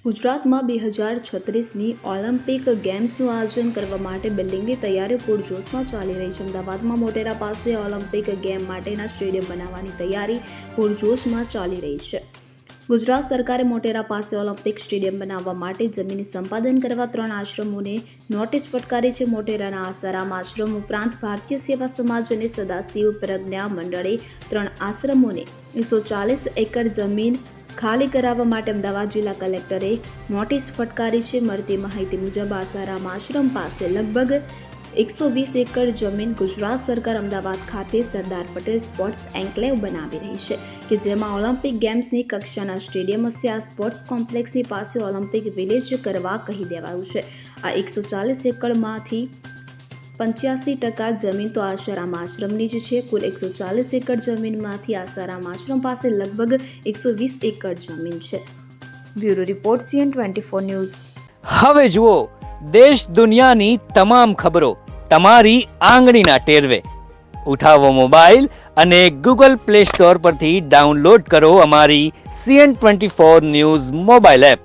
ગુજરાતમાં 2036ની ઓલિમ્પિક ગેમ્સનું આયોજન કરવા માટે બિલ્ડિંગની તૈયારીઓ પૂરજોશમાં ચાલી રહી છે. અમદાવાદમાં મોટેરા પાસે ઓલિમ્પિક ગેમ માટેના સ્ટેડિયમ બનાવવાની તૈયારી પૂરજોશમાં ચાલી રહી છે. ગુજરાત સરકારે મોટેરા પાસે ઓલિમ્પિક સ્ટેડિયમ બનાવવા માટે જમીન સંપાદન કરવા 3 આશ્રમોને નોટિસ ફટકારી છે. મોટેરાના આસારામ આશ્રમ ઉપરાંત ભારતીય સેવા સમાજ અને સદાશિવ પ્રજ્ઞા મંડળે 3 આશ્રમોને 140 એકર જમીન ખાલી કરાવવા માટે અમદાવાદ જિલ્લા કલેક્ટરે નોટિસ ફટકારી છે. મળતી માહિતી મુજબ આસારામ આશ્રમ પાસે લગભગ 120 એકર જમીન ગુજરાત સરકાર અમદાવાદ ખાતે સરદાર પટેલ સ્પોર્ટ્સ એન્કલેવ બનાવી રહી છે કે જેમાં ઓલિમ્પિક ગેમ્સની કક્ષાના સ્ટેડિયમ હશે. આ સ્પોર્ટ્સ કોમ્પ્લેક્સની પાસે ઓલિમ્પિક વિલેજ કરવા કહી દેવાયું છે. આ 140 એકરમાંથી 85% જમીન તો આસારામ આશ્રમની જ છે. કુલ 140 એકર જમીનમાંથી આસારામ આશ્રમ પાસે લગભગ 120 એકર જમીન છે. Bureau report CN24 news. હવે જુઓ દેશ દુનિયાની તમામ ખબરો તમારી આંગળીના ટેરવે. ઉઠાવો મોબાઈલ અને Google Play Store પરથી ડાઉનલોડ કરો અમારી CN24 ન્યૂઝ મોબાઈલ એપ.